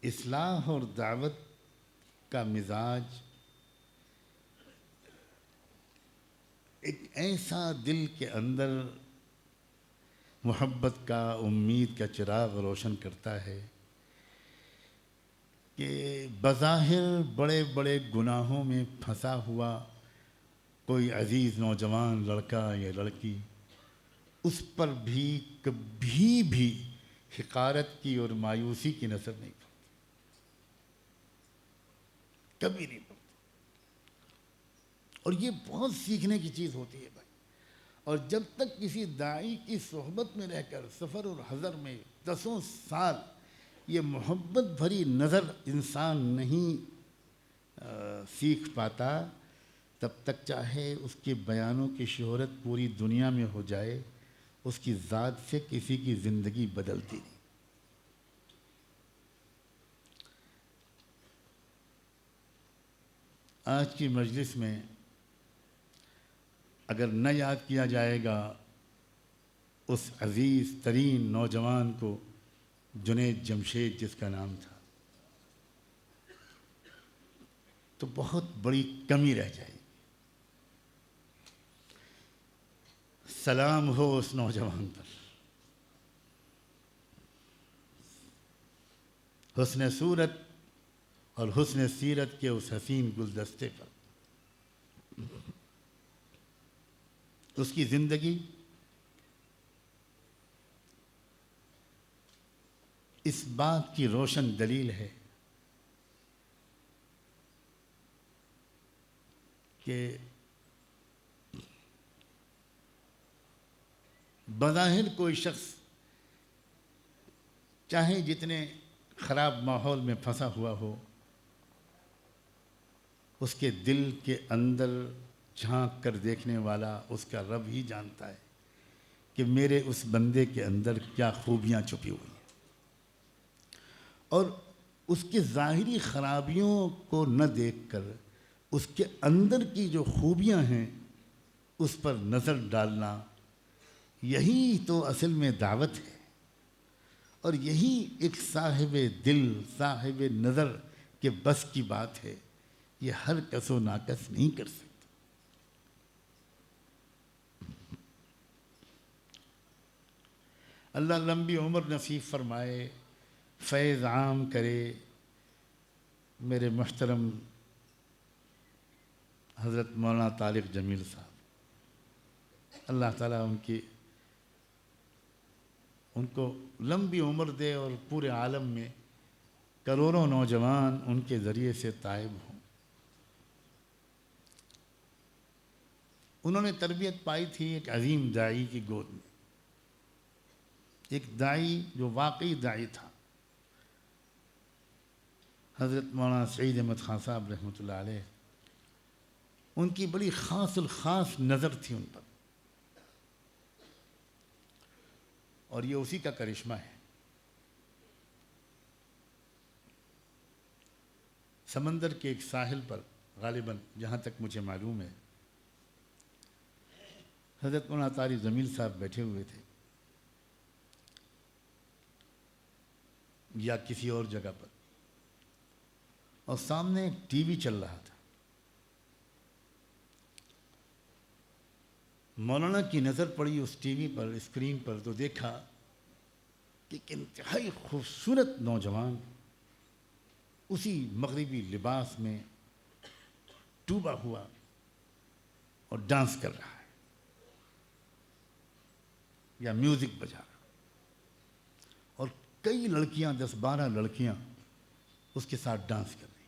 اصلاح اور دعوت کا مزاج ایک ایسا دل کے اندر محبت کا، امید کا چراغ روشن کرتا ہے کہ بظاہر بڑے بڑے گناہوں میں پھنسا ہوا کوئی عزیز نوجوان لڑکا یا لڑکی، اس پر بھی کبھی بھی حقارت کی اور مایوسی کی نظر نہیں پڑتی، کبھی نہیں پڑتی۔ اور یہ بہت سیکھنے کی چیز ہوتی ہے بھائی۔ اور جب تک کسی داعی کی صحبت میں رہ کر سفر اور حضر میں 10 سال یہ محبت بھری نظر انسان نہیں سیکھ پاتا، تب تک چاہے اس کے بیانوں کی شہرت پوری دنیا میں ہو جائے، اس کی ذات سے کسی کی زندگی بدلتی نہیں۔ آج کی مجلس میں اگر نہ یاد کیا جائے گا اس عزیز ترین نوجوان کو، جنید جمشید جس کا نام تھا، تو بہت بڑی کمی رہ جائے گی۔ سلام ہو اس نوجوان پر، حسن صورت اور حسن سیرت کے اس حسین گلدستے پر۔ اس کی زندگی اس بات کی روشن دلیل ہے کہ بظاہر کوئی شخص چاہے جتنے خراب ماحول میں پھنسا ہوا ہو، اس کے دل کے اندر جھانک کر دیکھنے والا اس کا رب ہی جانتا ہے کہ میرے اس بندے کے اندر کیا خوبیاں چھپی ہوئی ہیں۔ اور اس کے ظاہری خرابیوں کو نہ دیکھ کر اس کے اندر کی جو خوبیاں ہیں اس پر نظر ڈالنا، یہی تو اصل میں دعوت ہے، اور یہی ایک صاحب دل، صاحب نظر کے بس کی بات ہے۔ یہ ہر کس و ناکس نہیں کر سکتا۔ اللہ لمبی عمر نصیب فرمائے، فیض عام کرے میرے محترم حضرت مولانا طارق جمیل صاحب، اللہ تعالیٰ ان کو لمبی عمر دے اور پورے عالم میں کروڑوں نوجوان ان کے ذریعے سے تائب ہوں۔ انہوں نے تربیت پائی تھی ایک عظیم داعی کی گود میں، ایک داعی جو واقعی داعی تھا، حضرت مولانا سعید احمد خان صاحب رحمۃ اللہ علیہ۔ ان کی بڑی خاص الخاص نظر تھی ان پر، اور یہ اسی کا کرشمہ ہے۔ سمندر کے ایک ساحل پر غالباً جہاں تک مجھے معلوم ہے، حضرت مولانا طارق جمیل صاحب بیٹھے ہوئے تھے یا کسی اور جگہ پر، اور سامنے ایک ٹی وی چل رہا تھا۔ مولانا کی نظر پڑی اس ٹی وی پر، اسکرین پر، تو دیکھا کہ ایک انتہائی خوبصورت نوجوان اسی مغربی لباس میں ڈوبا ہوا اور ڈانس کر رہا ہے یا میوزک بجا رہا، اور کئی لڑکیاں، 10-12 لڑکیاں اس کے ساتھ ڈانس کر رہی۔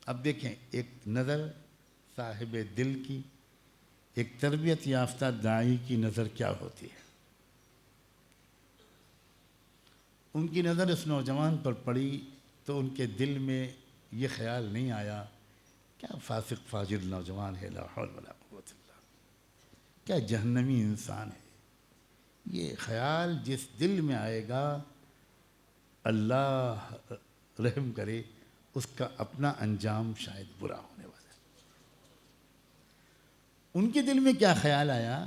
اب دیکھیں، ایک نظر صاحب دل کی، ایک تربیت یافتہ داعی کی نظر کیا ہوتی ہے۔ ان کی نظر اس نوجوان پر پڑی تو ان کے دل میں یہ خیال نہیں آیا کیا فاسق فاجر نوجوان ہے، لا حول ولا قوت الا باللہ، کیا جہنمی انسان ہے۔ یہ خیال جس دل میں آئے گا، اللہ رحم کرے، اس کا اپنا انجام شاید برا ہونے والا ہے۔ ان کے دل میں کیا خیال آیا،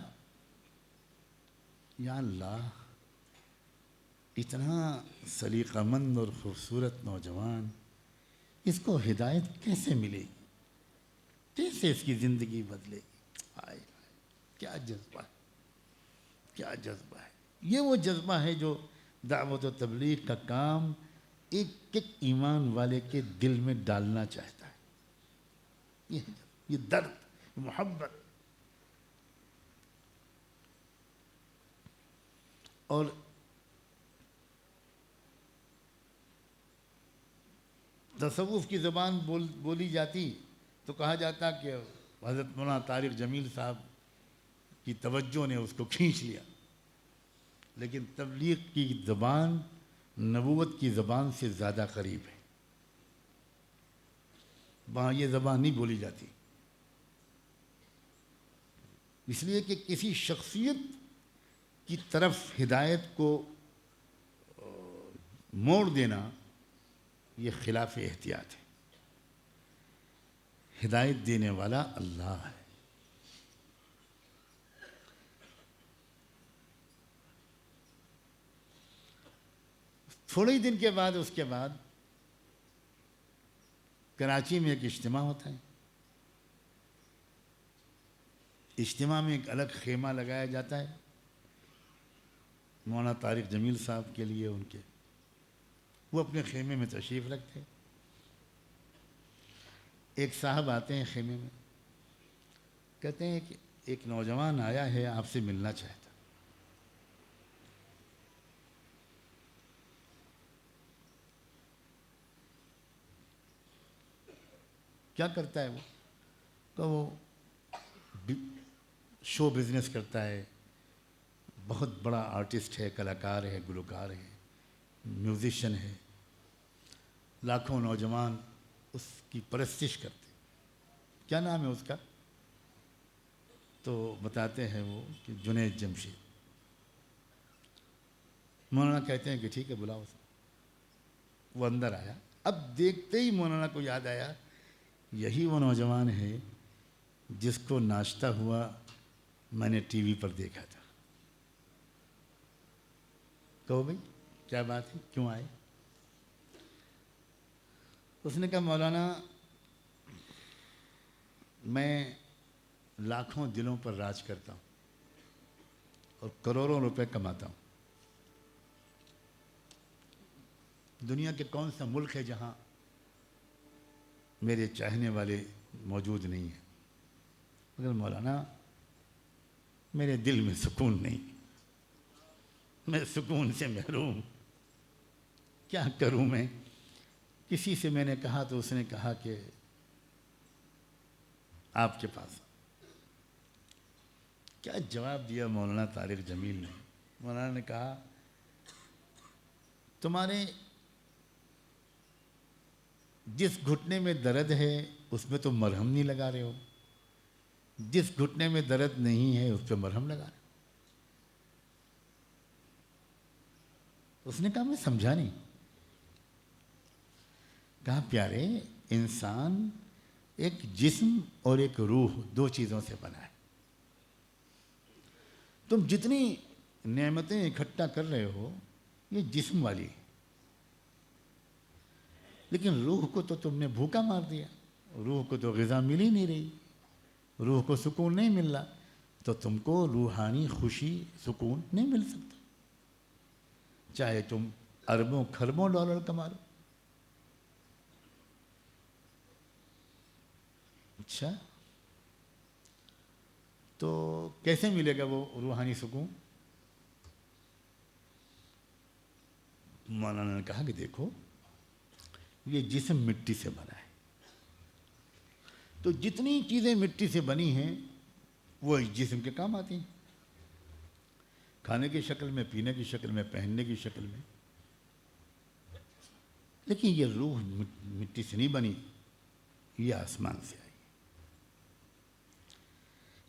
یا اللہ، اتنا سلیقہ مند اور خوبصورت نوجوان، اس کو ہدایت کیسے ملے گی؟ کیسے اس کی زندگی بدلے گی؟ ہائے کیا جذبہ ہے، کیا جذبہ ہے! یہ وہ جذبہ ہے جو دعوت و تبلیغ کا کام ایک ایک ایمان والے کے دل میں ڈالنا چاہتا ہے۔ یہ درد، یہ محبت، اور تصوف کی زبان بولی جاتی تو کہا جاتا کہ حضرت مولانا طارق جمیل صاحب کی توجہ نے اس کو کھینچ لیا، لیکن تبلیغ کی زبان نبوت کی زبان سے زیادہ قریب ہے۔ وہاں یہ زبان نہیں بولی جاتی، اس لیے کہ کسی شخصیت کی طرف ہدایت کو موڑ دینا یہ خلاف احتیاط ہے۔ ہدایت دینے والا اللہ ہے۔ تھوڑے ہی دن کے بعد اس کے بعد کراچی میں ایک اجتماع ہوتا ہے۔ اجتماع میں ایک الگ خیمہ لگایا جاتا ہے مولانا طارق جمیل صاحب کے لیے، ان کے، وہ اپنے خیمے میں تشریف رکھتے ہیں۔ ایک صاحب آتے ہیں خیمے میں، کہتے ہیں کہ ایک نوجوان آیا ہے، آپ سے ملنا چاہتا۔ کیا کرتا ہے وہ؟ تو وہ شو بزنس کرتا ہے، بہت بڑا آرٹسٹ ہے، کلاکار ہے، گلوکار ہے، میوزیشین ہے، لاکھوں نوجوان اس کی پرستش کرتے۔ کیا نام ہے اس کا؟ تو بتاتے ہیں وہ کہ جنید جمشید۔ مولانا کہتے ہیں کہ ٹھیک ہے بلاؤ اس کو۔ وہ اندر آیا، اب دیکھتے ہی مولانا کو یاد آیا یہی وہ نوجوان ہے جس کو ناشتہ ہوا میں نے ٹی وی پر دیکھا تھا۔ کہو بھائی کیا بات ہے، کیوں آئے؟ اس نے کہا مولانا میں لاکھوں دلوں پر راج کرتا ہوں اور کروڑوں روپے کماتا ہوں۔ دنیا کے کون سا ملک ہے جہاں میرے چاہنے والے موجود نہیں ہیں، مگر مولانا میرے دل میں سکون نہیں، میں سکون سے محروم، کیا کروں میں؟ کسی سے میں نے کہا تو اس نے کہا کہ آپ کے پاس۔ کیا جواب دیا مولانا طارق جمیل نے؟ مولانا نے کہا تمہارے جس گھٹنے میں درد ہے اس میں تم مرہم نہیں لگا رہے ہو، جس گھٹنے میں درد نہیں ہے اس پہ مرہم لگا رہے ہو۔ اس نے کہا میں سمجھا نہیں۔ کہا پیارے، انسان ایک جسم اور ایک روح، دو چیزوں سے بنا ہے۔ تم جتنی نعمتیں اکٹھا کر رہے ہو یہ جسم والی ہے، لیکن روح کو تو تم نے بھوکا مار دیا، روح کو تو غذا مل ہی نہیں رہی، روح کو سکون نہیں مل رہا، تو تم کو روحانی خوشی سکون نہیں مل سکتا، چاہے تم اربوں کھربوں ڈالر کما لو۔ اچھا تو کیسے ملے گا وہ روحانی سکون؟ مولانا نے کہا کہ دیکھو یہ جسم مٹی سے بنا ہے، تو جتنی چیزیں مٹی سے بنی ہیں وہ اس جسم کے کام آتی ہیں، کھانے کی شکل میں، پینے کی شکل میں، پہننے کی شکل میں، لیکن یہ روح مٹی سے نہیں بنی، یہ آسمان سے آئی۔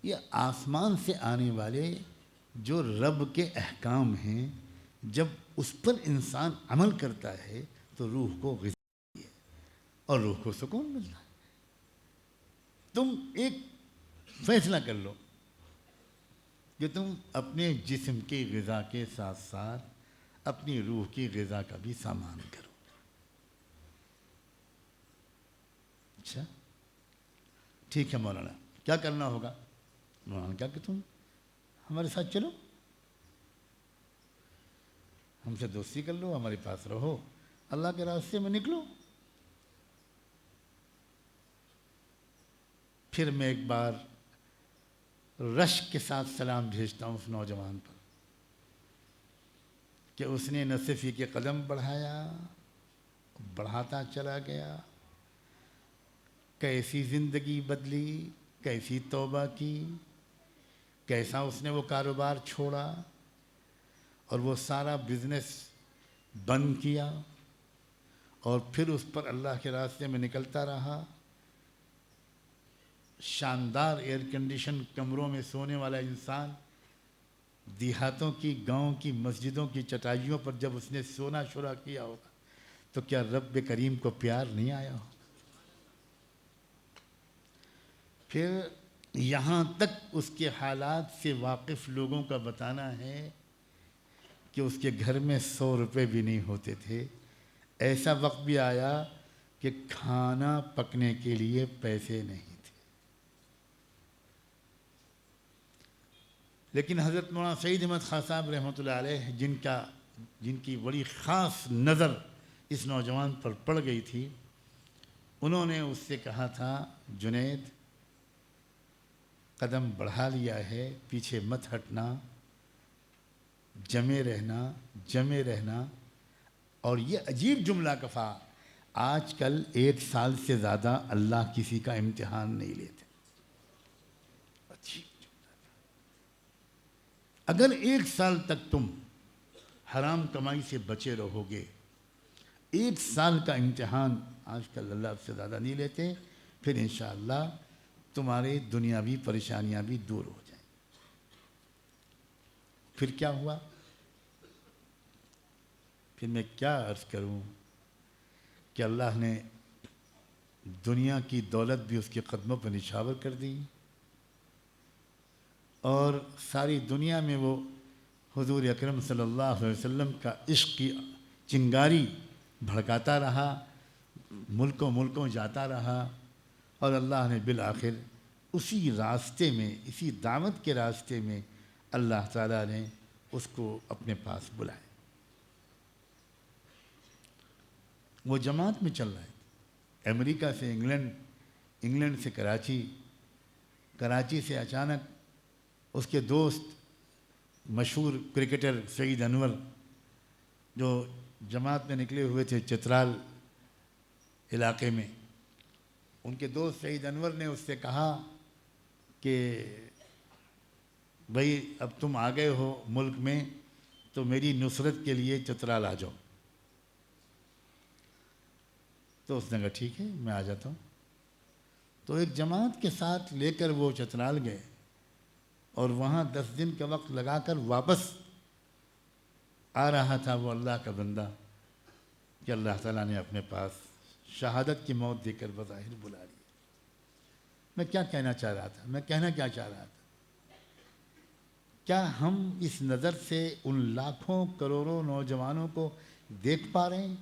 یہ آسمان سے آنے والے جو رب کے احکام ہیں، جب اس پر انسان عمل کرتا ہے تو روح کو غذا ملتی ہے اور روح کو سکون ملتا ہے۔ تم ایک فیصلہ کر لو کہ تم اپنے جسم کی غذا کے ساتھ ساتھ اپنی روح کی غذا کا بھی سامان کرو۔ اچھا ٹھیک ہے مولانا، کیا کرنا ہوگا؟ مولانا نے کہا کہ تم ہمارے ساتھ چلو، ہم سے دوستی کر لو، ہمارے پاس رہو، اللہ کے راستے میں نکلو۔ پھر میں ایک بار رشک کے ساتھ سلام بھیجتا ہوں اس نوجوان پر کہ اس نے نہ صرف یہ کہ قدم بڑھایا، بڑھاتا چلا گیا، کیسی زندگی بدلی، کیسی توبہ کی، کیسا اس نے وہ کاروبار چھوڑا اور وہ سارا بزنس بند کیا، اور پھر اس پر اللہ کے راستے میں نکلتا رہا۔ شاندار ایئر کنڈیشن کمروں میں سونے والا انسان دیہاتوں کی، گاؤں کی مسجدوں کی چٹائیوں پر جب اس نے سونا شروع کیا ہوگا تو کیا رب کریم کو پیار نہیں آیا ہو؟ پھر یہاں تک اس کے حالات سے واقف لوگوں کا بتانا ہے کہ اس کے گھر میں 100 روپے بھی نہیں ہوتے تھے، ایسا وقت بھی آیا کہ کھانا پکنے کے لیے پیسے نہیں تھے۔ لیکن حضرت مولانا سعید احمد خان صاحب رحمۃ اللہ علیہ جن کی بڑی خاص نظر اس نوجوان پر پڑ گئی تھی، انہوں نے اس سے کہا تھا جنید قدم بڑھا لیا ہے، پیچھے مت ہٹنا، جمے رہنا۔ اور یہ عجیب جملہ کہا، آج کل 1 سال سے زیادہ اللہ کسی کا امتحان نہیں لیتے۔ اگر 1 سال تک تم حرام کمائی سے بچے رہو گے، 1 سال کا امتحان آج کل اللہ سے زیادہ نہیں لیتے، پھر انشاءاللہ تمہاری دنیاوی پریشانیاں بھی دور ہو جائیں۔ پھر کیا ہوا؟ پھر میں کیا عرض کروں کہ اللہ نے دنیا کی دولت بھی اس کے قدموں پر نچھاور کر دی، اور ساری دنیا میں وہ حضور اکرم صلی اللہ علیہ وسلم کا عشق کی چنگاری بھڑکاتا رہا، ملکوں جاتا رہا، اور اللہ نے بالآخر اسی راستے میں، اسی دعوت کے راستے میں اللہ تعالیٰ نے اس کو اپنے پاس بلایا۔ وہ جماعت میں چل رہے تھے، امریکہ سے انگلینڈ سے کراچی سے اچانک اس کے دوست مشہور کرکٹر سعید انور جو جماعت میں نکلے ہوئے تھے چترال علاقے میں، ان کے دوست سعید انور نے اس سے کہا کہ بھائی اب تم آ گئے ہو ملک میں تو میری نصرت کے لیے چترال آ جاؤ۔ تو اس نے کہا ٹھیک ہے میں آ جاتا ہوں۔ تو ایک جماعت کے ساتھ لے کر وہ چترال گئے، اور وہاں 10 دن کا وقت لگا کر واپس آ رہا تھا وہ اللہ کا بندہ کہ اللہ تعالیٰ نے اپنے پاس شہادت کی موت دے کر بظاہر بلا لیا۔ میں کیا کہنا چاہ رہا تھا؟ میں کہنا کیا چاہ رہا تھا؟ کیا ہم اس نظر سے ان لاکھوں کروڑوں نوجوانوں کو دیکھ پا رہے ہیں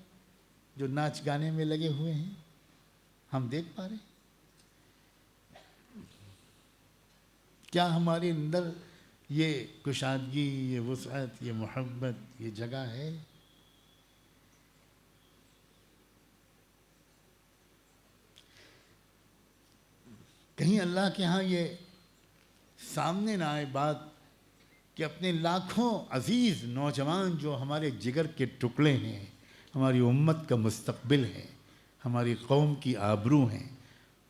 جو ناچ گانے میں لگے ہوئے ہیں؟ ہم دیکھ پا رہے ہیں؟ کیا ہمارے اندر یہ کشادگی، یہ وسعت، یہ محبت، یہ جگہ ہے؟ کہیں اللہ کے ہاں یہ سامنے نہ آئے بات کہ اپنے لاکھوں عزیز نوجوان جو ہمارے جگر کے ٹکڑے ہیں، ہماری امت کا مستقبل ہے، ہماری قوم کی آبرو ہیں،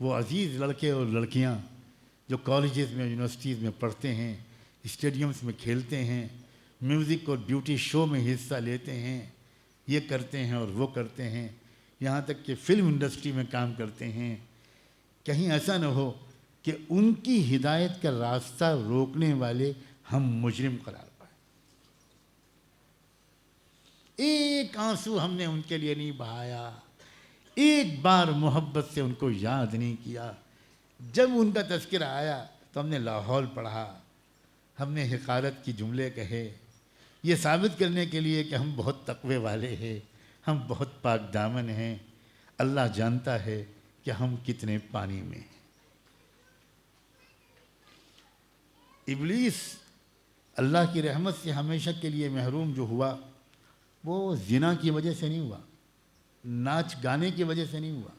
وہ عزیز لڑکے اور لڑکیاں جو کالجز میں، یونیورسٹیز میں پڑھتے ہیں، اسٹیڈیمز میں کھیلتے ہیں، میوزک اور بیوٹی شو میں حصہ لیتے ہیں، یہ کرتے ہیں اور وہ کرتے ہیں، یہاں تک کہ فلم انڈسٹری میں کام کرتے ہیں، کہیں ایسا نہ ہو کہ ان کی ہدایت کا راستہ روکنے والے ہم مجرم قرار پائیں۔ ایک آنسو ہم نے ان کے لیے نہیں بہایا، ایک بار محبت سے ان کو یاد نہیں کیا۔ جب ان کا تذکرہ آیا تو ہم نے لاہور پڑھا، ہم نے حقارت کی جملے کہے، یہ ثابت کرنے کے لیے کہ ہم بہت تقوی والے ہیں، ہم بہت پاک دامن ہیں، اللہ جانتا ہے کہ ہم کتنے پانی میں ہیں۔ ابلیس اللہ کی رحمت سے ہمیشہ کے لیے محروم جو ہوا، وہ زنا کی وجہ سے نہیں ہوا، ناچ گانے کی وجہ سے نہیں ہوا،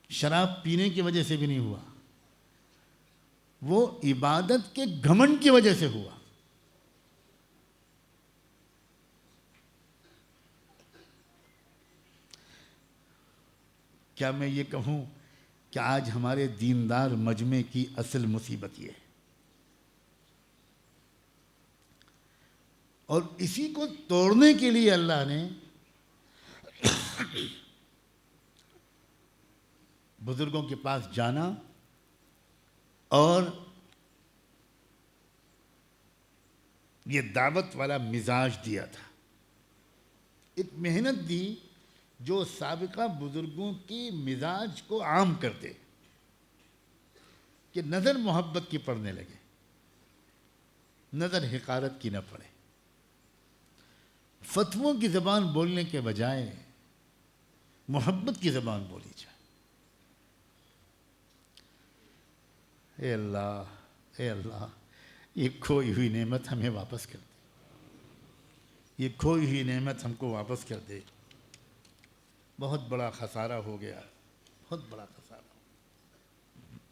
شراب پینے کی وجہ سے بھی نہیں ہوا، وہ عبادت کے گھمنڈ کی وجہ سے ہوا۔ کیا میں یہ کہوں کہ آج ہمارے دیندار مجمع کی اصل مصیبت یہ ہے، اور اسی کو توڑنے کے لیے اللہ نے بزرگوں کے پاس جانا اور یہ دعوت والا مزاج دیا تھا، ایک محنت دی جو سابقہ بزرگوں کی مزاج کو عام کر دے کہ نظر محبت کی پڑنے لگے، نظر حقارت کی نہ پڑے، فتووں کی زبان بولنے کے بجائے محبت کی زبان بولی جائے۔ اے اللہ، اے اللہ، یہ کھوئی ہوئی نعمت ہمیں واپس کر دے، یہ کھوئی ہوئی نعمت ہم کو واپس کر دے۔ بہت بڑا خسارہ ہو گیا، بہت بڑا خسارہ۔